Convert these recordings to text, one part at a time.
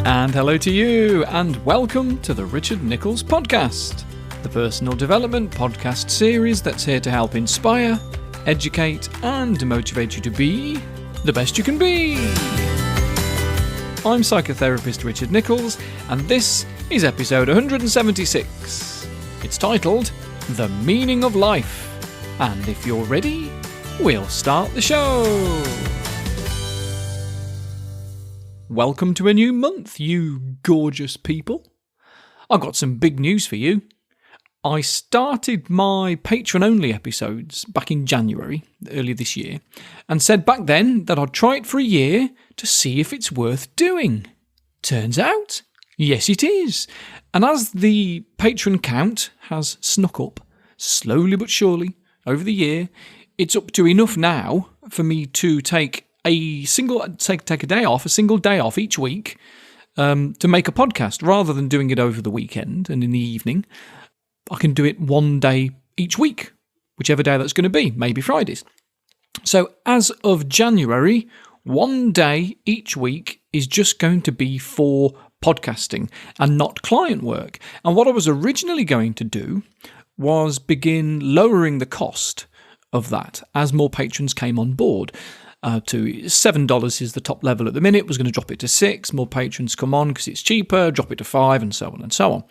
And hello to you, and welcome to the Richard Nicholls podcast, the personal development podcast series that's here to help inspire, educate, and motivate you to be the best you can be. I'm psychotherapist Richard Nicholls, and this is episode 176. It's titled, The Meaning of Life. And if you're ready, we'll start the show. Welcome to a new month, you gorgeous people. I've got some big news for you. I started my patron-only episodes back in January, earlier this year, and said back then that I'd try it for a year to see if it's worth doing. Turns out, yes it is. And as the patron count has snuck up, slowly but surely, over the year, it's up to enough now for me to take a single day off each week to make a podcast, rather than doing it over the weekend and in the evening. I can do it one day each week, whichever day that's going to be, maybe Fridays. So as of January, one day each week is just going to be for podcasting and not client work. And what I was originally going to do was begin lowering the cost of that as more patrons came on board. To $7 is the top level at the minute. Was going to drop it to $6. More patrons come on because it's cheaper. Drop it to $5, and so on and so on.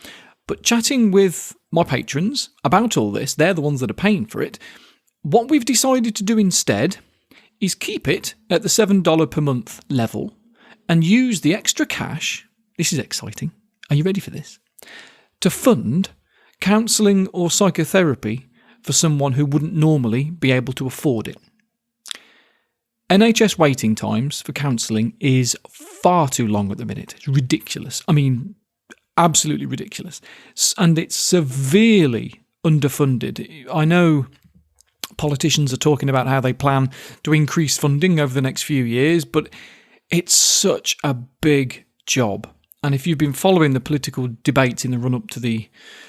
But chatting with my patrons about all this, they're the ones that are paying for it. What we've decided to do instead is keep it at the $7 per month level and use the extra cash. This is exciting. Are you ready for this? To fund counselling or psychotherapy for someone who wouldn't normally be able to afford it. NHS waiting times for counselling is far too long at the minute. It's ridiculous. I mean, absolutely ridiculous. And it's severely underfunded. I know politicians are talking about how they plan to increase funding over the next few years, but it's such a big job. And if you've been following the political debates in the run-up to the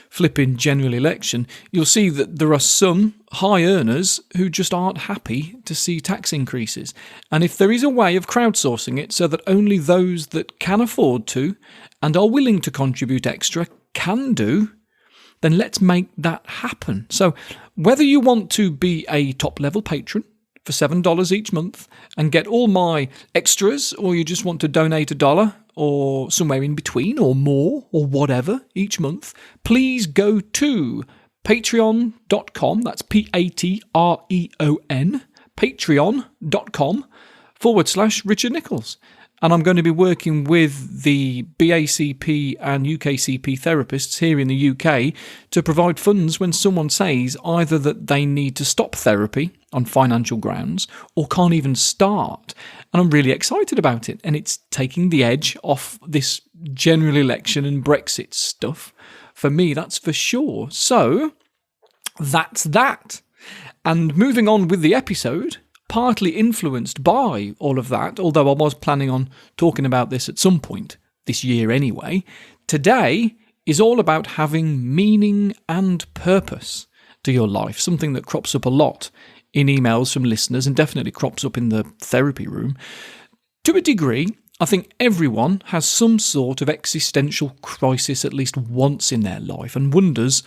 flipping general election, you'll see that there are some high earners who just aren't happy to see tax increases. And if there is a way of crowdsourcing it so that only those that can afford to and are willing to contribute extra can do, then let's make that happen. So whether you want to be a top-level patron for $7 each month and get all my extras, or you just want to donate $1 or somewhere in between or more or whatever each month, please go to patreon.com, that's Patreon, patreon.com/Richard Nicholls. And I'm going to be working with the BACP and UKCP therapists here in the UK to provide funds when someone says either that they need to stop therapy on financial grounds or can't even start. And I'm really excited about it. And it's taking the edge off this general election and Brexit stuff. For me, that's for sure. So that's that. And moving on with the episode, partly influenced by all of that, although I was planning on talking about this at some point this year anyway, today is all about having meaning and purpose to your life, something that crops up a lot in emails from listeners and definitely crops up in the therapy room. To a degree, I think everyone has some sort of existential crisis at least once in their life and wonders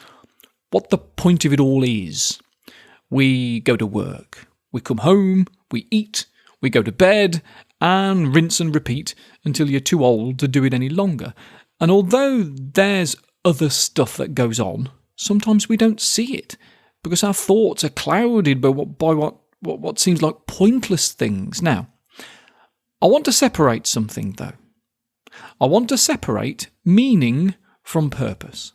what the point of it all is. We go to work. We come home, we eat, we go to bed, and rinse and repeat until you're too old to do it any longer. And although there's other stuff that goes on, sometimes we don't see it because our thoughts are clouded by what seems like pointless things. Now, I want to separate something, though. I want to separate meaning from purpose,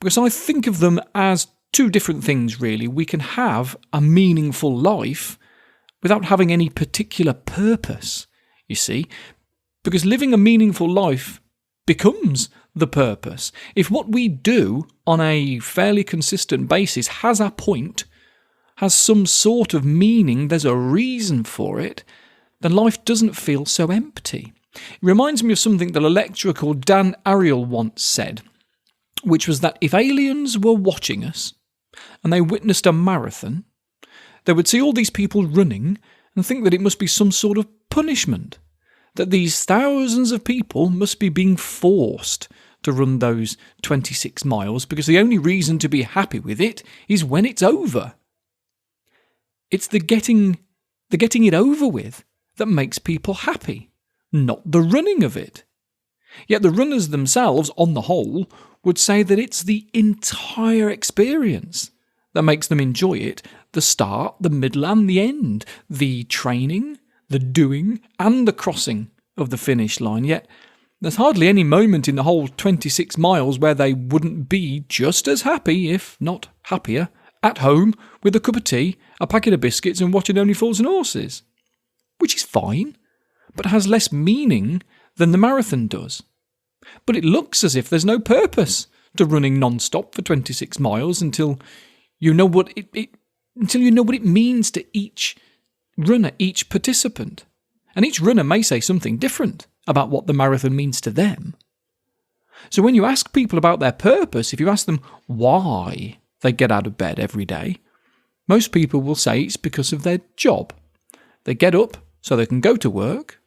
because I think of them as two different things, really. We can have a meaningful life without having any particular purpose, you see, because living a meaningful life becomes the purpose. If what we do on a fairly consistent basis has a point, has some sort of meaning, there's a reason for it, then life doesn't feel so empty. It reminds me of something that a lecturer called Dan Ariel once said, which was that if aliens were watching us, and they witnessed a marathon, they would see all these people running and think that it must be some sort of punishment. that these thousands of people must be being forced to run those 26 miles because the only reason to be happy with it is when it's over. It's the getting it over with that makes people happy, not the running of it. Yet the runners themselves, on the whole, would say that it's the entire experience that makes them enjoy it, the start, the middle and the end, the training, the doing and the crossing of the finish line. Yet there's hardly any moment in the whole 26 miles where they wouldn't be just as happy, if not happier, at home with a cup of tea, a packet of biscuits and watching Only Fools and Horses. Which is fine, but has less meaning than the marathon does. But it looks as if there's no purpose to running non-stop for 26 miles until you know what it means to each runner, each participant. And each runner may say something different about what the marathon means to them. So when you ask people about their purpose, if you ask them why they get out of bed every day, most people will say it's because of their job. They get up so they can go to work,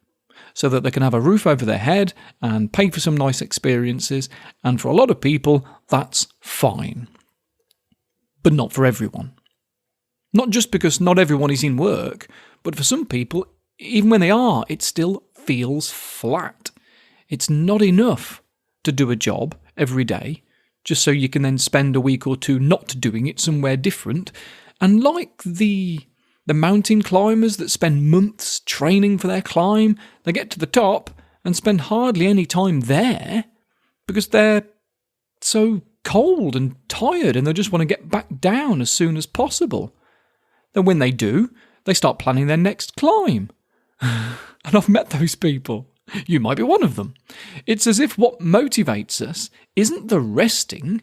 so that they can have a roof over their head and pay for some nice experiences, and for a lot of people, that's fine. But not for everyone. Not just because not everyone is in work, but for some people, even when they are, it still feels flat. It's not enough to do a job every day, just so you can then spend a week or two not doing it somewhere different. And like the mountain climbers that spend months training for their climb, they get to the top and spend hardly any time there because they're so cold and tired and they just want to get back down as soon as possible. Then when they do, they start planning their next climb. And I've met those people. You might be one of them. It's as if what motivates us isn't the resting,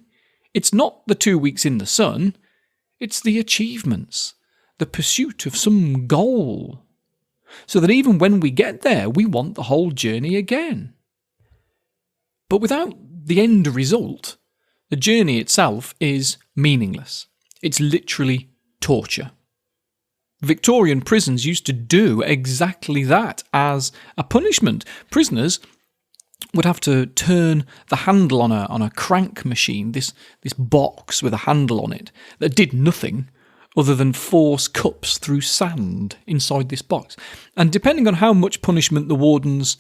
it's not the 2 weeks in the sun, it's the achievements, the pursuit of some goal, so that even when we get there, we want the whole journey again. But without the end result, the journey itself is meaningless. It's literally torture. Victorian prisons used to do exactly that as a punishment. Prisoners would have to turn the handle on a crank machine, this box with a handle on it that did nothing other than force cups through sand inside this box. And depending on how much punishment the wardens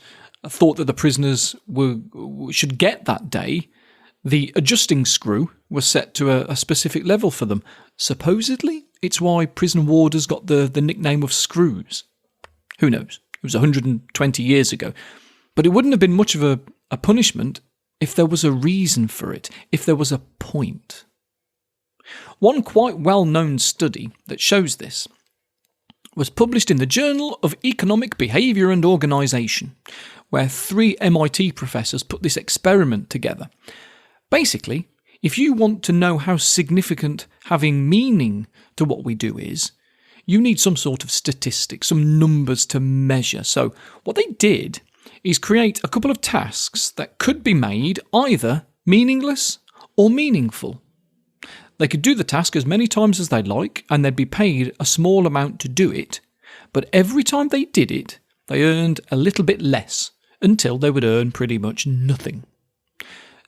thought that the prisoners should get that day, the adjusting screw was set to a specific level for them. Supposedly, it's why prison warders got the nickname of screws. Who knows? It was 120 years ago. But it wouldn't have been much of a punishment if there was a reason for it, if there was a point. One quite well-known study that shows this was published in the Journal of Economic Behaviour and Organisation, where 3 MIT professors put this experiment together. Basically, if you want to know how significant having meaning to what we do is, you need some sort of statistics, some numbers to measure. So what they did is create a couple of tasks that could be made either meaningless or meaningful. They could do the task as many times as they'd like, and they'd be paid a small amount to do it, but every time they did it, they earned a little bit less, until they would earn pretty much nothing.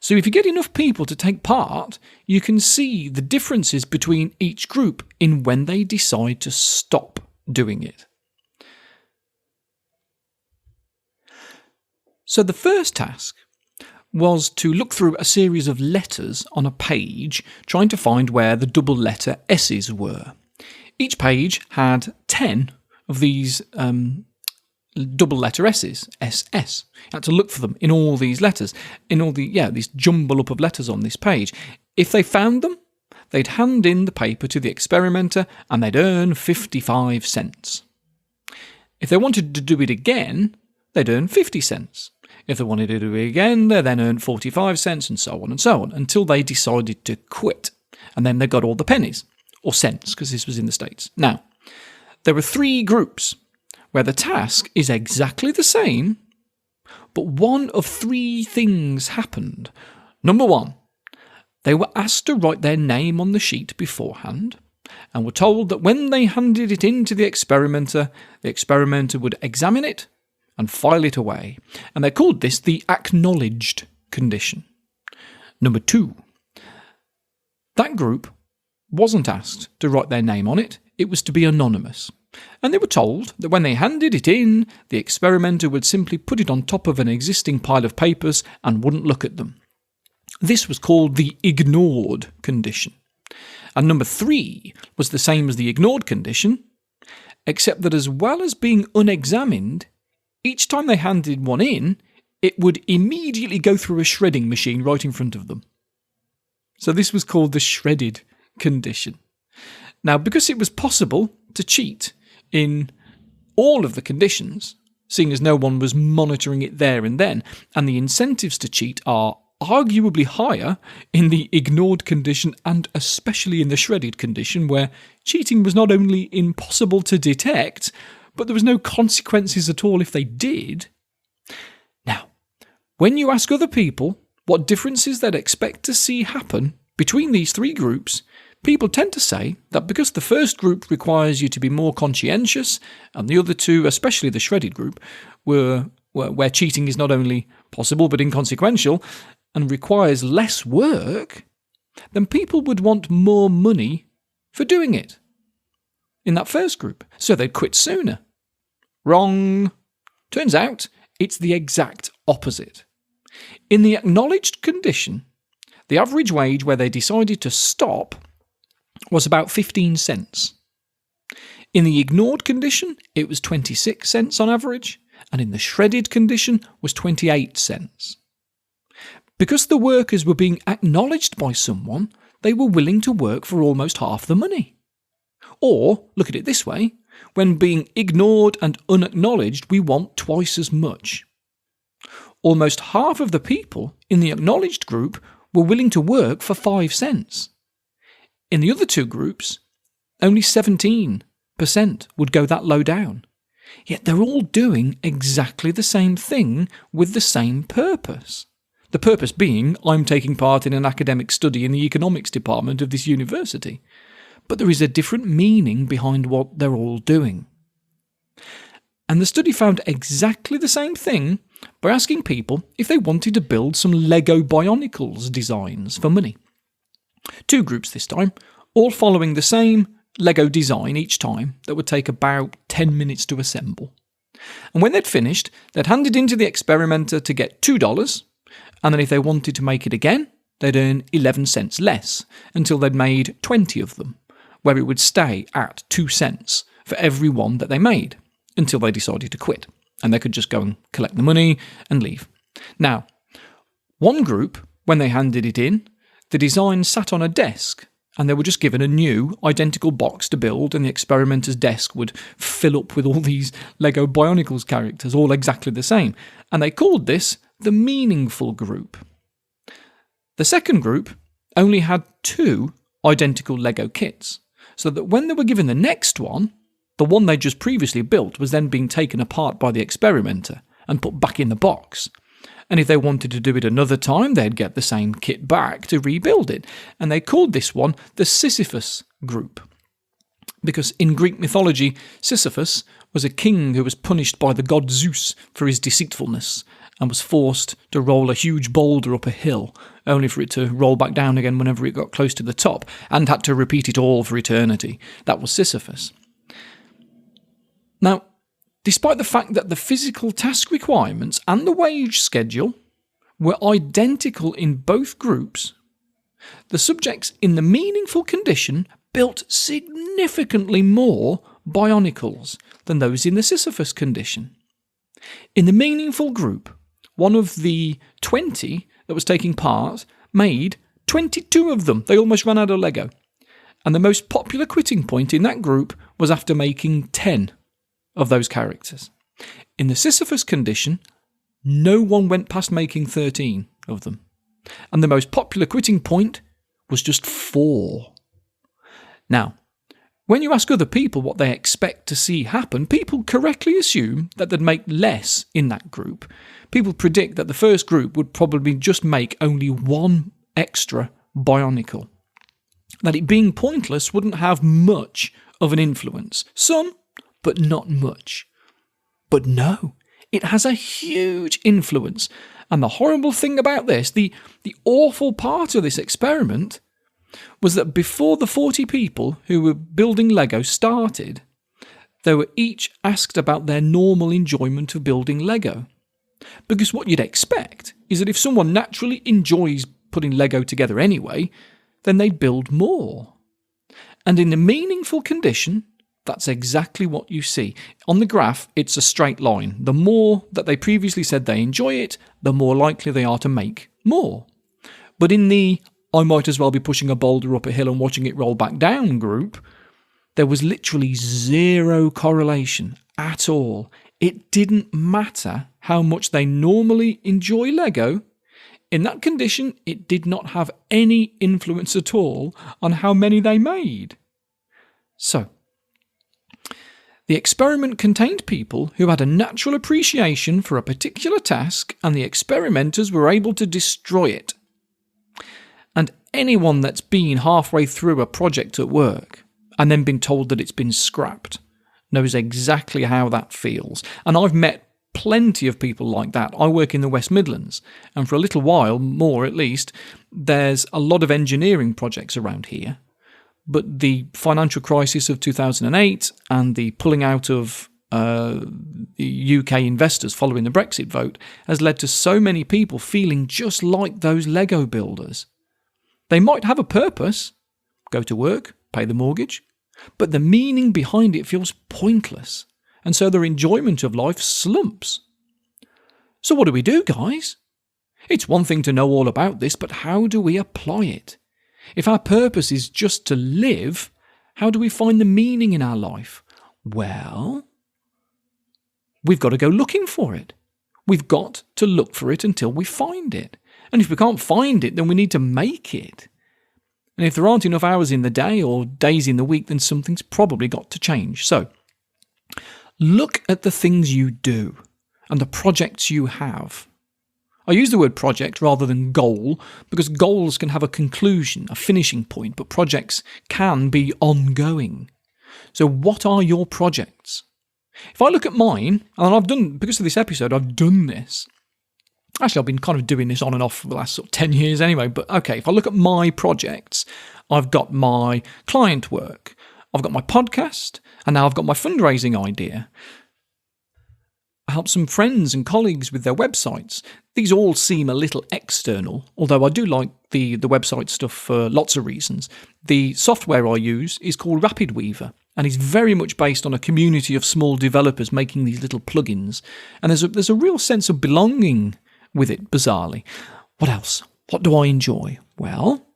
So if you get enough people to take part, you can see the differences between each group in when they decide to stop doing it. So the first task was to look through a series of letters on a page, trying to find where the double letter S's were. Each page had 10 of these double letter S's, SS. You had to look for them in all these letters, in all these jumble up of letters on this page. If they found them, they'd hand in the paper to the experimenter and they'd earn 55 cents. If they wanted to do it again, they'd earn 50 cents. If they wanted to do it again, they then earned 45 cents and so on, until they decided to quit. And then they got all the pennies, or cents, because this was in the States. Now, there were 3 groups where the task is exactly the same, but one of 3 things happened. Number 1, they were asked to write their name on the sheet beforehand, and were told that when they handed it in to the experimenter would examine it and file it away, and they called this the acknowledged condition. Number 2. That group wasn't asked to write their name on it, it was to be anonymous. And they were told that when they handed it in, the experimenter would simply put it on top of an existing pile of papers and wouldn't look at them. This was called the ignored condition. And number 3 was the same as the ignored condition, except that as well as being unexamined, each time they handed one in, it would immediately go through a shredding machine right in front of them. So this was called the shredded condition. Now, because it was possible to cheat in all of the conditions, seeing as no one was monitoring it there and then, and the incentives to cheat are arguably higher in the ignored condition and especially in the shredded condition, where cheating was not only impossible to detect, but there was no consequences at all if they did. Now, when you ask other people what differences they'd expect to see happen between these 3 groups, people tend to say that because the first group requires you to be more conscientious, and the other 2, especially the shredded group, where cheating is not only possible but inconsequential and requires less work, then people would want more money for doing it in that first group, so they'd quit sooner. Wrong. Turns out it's the exact opposite. In the acknowledged condition, the average wage where they decided to stop was about 15 cents. In the ignored condition, it was 26 cents on average, and in the shredded condition was 28 cents. Because the workers were being acknowledged by someone, they were willing to work for almost half the money. Or, look at it this way, when being ignored and unacknowledged, we want twice as much. Almost half of the people in the acknowledged group were willing to work for 5 cents. In the other 2 groups, only 17% would go that low down. Yet they're all doing exactly the same thing with the same purpose. The purpose being, I'm taking part in an academic study in the economics department of this university. But there is a different meaning behind what they're all doing. And the study found exactly the same thing by asking people if they wanted to build some Lego Bionicles designs for money. 2 groups this time, all following the same Lego design each time that would take about 10 minutes to assemble. And when they'd finished, they'd hand it into the experimenter to get $2, and then if they wanted to make it again, they'd earn 11 cents less until they'd made 20 of them, where it would stay at 2 cents for every one that they made until they decided to quit, and they could just go and collect the money and leave. Now, one group, when they handed it in, the design sat on a desk, and they were just given a new, identical box to build, and the experimenter's desk would fill up with all these Lego Bionicles characters, all exactly the same, and they called this the meaningful group. The second group only had 2 identical Lego kits, so that when they were given the next one, the one they just previously built was then being taken apart by the experimenter and put back in the box. And if they wanted to do it another time, they'd get the same kit back to rebuild it. And they called this one the Sisyphus group. Because in Greek mythology, Sisyphus was a king who was punished by the god Zeus for his deceitfulness and was forced to roll a huge boulder up a hill, only for it to roll back down again whenever it got close to the top, and had to repeat it all for eternity. That was Sisyphus. Now, despite the fact that the physical task requirements and the wage schedule were identical in both groups, the subjects in the meaningful condition built significantly more bionicles than those in the Sisyphus condition. In the meaningful group, one of the 20 that was taking part made 22 of them. They almost ran out of Lego. And the most popular quitting point in that group was after making 10 of those characters. In the Sisyphus condition, no one went past making 13 of them. And the most popular quitting point was just 4. Now, when you ask other people what they expect to see happen, people correctly assume that they'd make less in that group. People predict that the first group would probably just make only 1 extra bionicle. That it being pointless wouldn't have much of an influence. Some, but not much. But no, It has a huge influence. And the horrible thing about this, the awful part of this experiment, was that before the 40 people who were building Lego started, they were each asked about their normal enjoyment of building Lego. Because what you'd expect is that if someone naturally enjoys putting Lego together anyway, then they'd build more. And in a meaningful condition, that's exactly what you see. On the graph, it's a straight line. The more that they previously said they enjoy it, the more likely they are to make more. But in the I might as well be pushing a boulder up a hill and watching it roll back down group, there was literally zero correlation at all. It didn't matter how much they normally enjoy Lego. In that condition, it did not have any influence at all on how many they made. So, the experiment contained people who had a natural appreciation for a particular task, and the experimenters were able to destroy it. And anyone that's been halfway through a project at work and then been told that it's been scrapped knows exactly how that feels. And I've met plenty of people like that. I work in the West Midlands, and for a little while, more at least, there's a lot of engineering projects around here. But the financial crisis of 2008 and the pulling out of the UK investors following the Brexit vote has led to so many people feeling just like those Lego builders. They might have a purpose, go to work, pay the mortgage, but the meaning behind it feels pointless, and so their enjoyment of life slumps. So what do we do, guys? It's one thing to know all about this, but how do we apply it? If our purpose is just to live, how do we find the meaning in our life? Well, we've got to go looking for it. We've got to look for it until we find it. And if we can't find it, then we need to make it. And if there aren't enough hours in the day or days in the week, then something's probably got to change. So, look at the things you do and the projects you have. I use the word project rather than goal because goals can have a conclusion, a finishing point, but projects can be ongoing. So what are your projects? If I look at mine, and because of this episode, I've done this. Actually, I've been kind of doing this on and off for the last 10 years anyway, but okay, if I look at my projects, I've got my client work, I've got my podcast, and now I've got my fundraising idea. I help some friends and colleagues with their websites. These all seem a little external, although I do like the website stuff for lots of reasons. The software I use is called RapidWeaver, and is very much based on a community of small developers making these little plugins. And there's a real sense of belonging with it, bizarrely. What else? What do I enjoy? Well,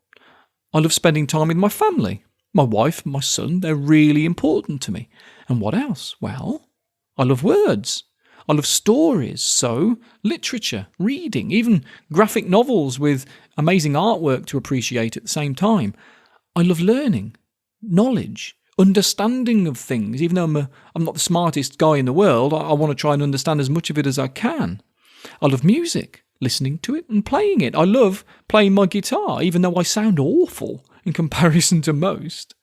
I love spending time with my family. My wife, my son, they're really important to me. And what else? Well, I love words. I love stories, so literature, reading, even graphic novels with amazing artwork to appreciate at the same time. I love learning, knowledge, understanding of things. Even though I'm not the smartest guy in the world, I want to try and understand as much of it as I can. I love music, listening to it and playing it. I love playing my guitar, even though I sound awful in comparison to most.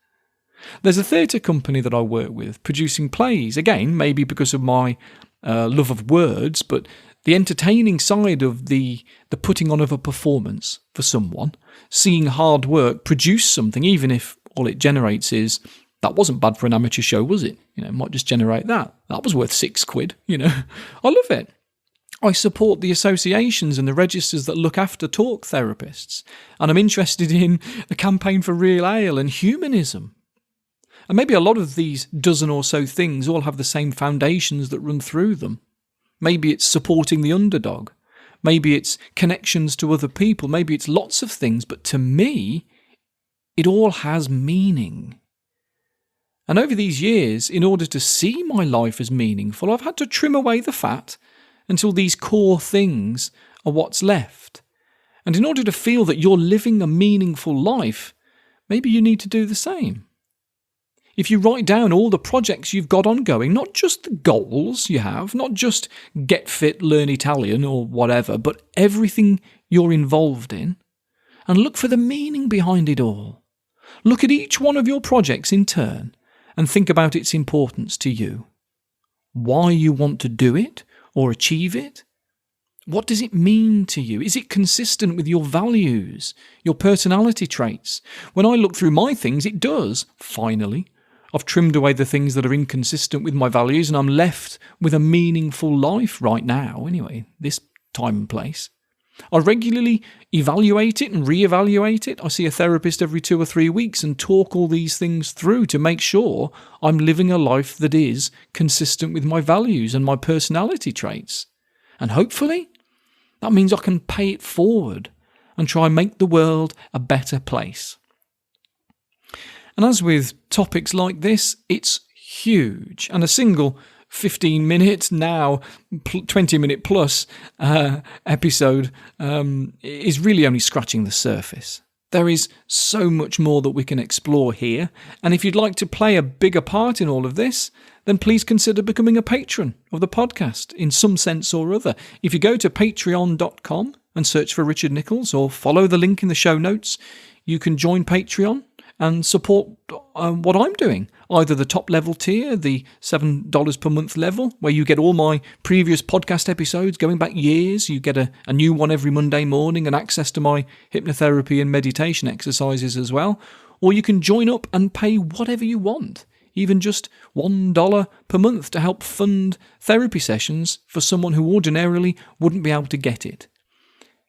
There's a theatre company that I work with, producing plays, again, maybe because of my love of words, but the entertaining side of the putting on of a performance for someone, seeing hard work produce something, even if all it generates is, that wasn't bad for an amateur show, was it? It might just generate that. That was worth £6, I love it. I support the associations and the registers that look after talk therapists, and I'm interested in the campaign for real ale and humanism. And maybe a lot of these dozen or so things all have the same foundations that run through them. Maybe it's supporting the underdog. Maybe it's connections to other people. Maybe it's lots of things. But to me, it all has meaning. And over these years, in order to see my life as meaningful, I've had to trim away the fat until these core things are what's left. And in order to feel that you're living a meaningful life, maybe you need to do the same. If you write down all the projects you've got ongoing, not just the goals you have, not just get fit, learn Italian or whatever, but everything you're involved in, and look for the meaning behind it all. Look at each one of your projects in turn and think about its importance to you. Why you want to do it, or achieve it? What does it mean to you? Is it consistent with your values, your personality traits? When I look through my things, it does, finally. I've trimmed away the things that are inconsistent with my values, and I'm left with a meaningful life right now, anyway, this time and place. I regularly evaluate it and reevaluate it. I see a therapist every 2 or 3 weeks and talk all these things through to make sure I'm living a life that is consistent with my values and my personality traits. And hopefully, that means I can pay it forward and try and make the world a better place. And as with topics like this, it's huge. And a single 15-minute, now 20-minute plus episode is really only scratching the surface. There is so much more that we can explore here. And if you'd like to play a bigger part in all of this, then please consider becoming a patron of the podcast in some sense or other. If you go to patreon.com and search for Richard Nicholls or follow the link in the show notes, you can join Patreon and support what I'm doing. Either the top level tier, the $7 per month level, where you get all my previous podcast episodes going back years. You get a new one every Monday morning and access to my hypnotherapy and meditation exercises as well. Or you can join up and pay whatever you want, even just $1 per month to help fund therapy sessions for someone who ordinarily wouldn't be able to get it.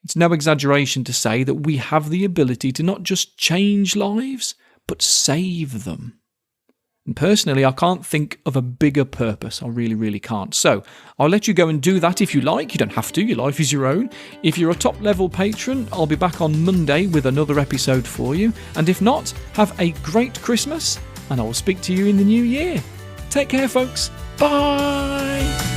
It's no exaggeration to say that we have the ability to not just change lives, but save them. And personally, I can't think of a bigger purpose. I really, really can't. So I'll let you go and do that if you like. You don't have to. Your life is your own. If you're a top-level patron, I'll be back on Monday with another episode for you. And if not, have a great Christmas, and I will speak to you in the new year. Take care, folks. Bye!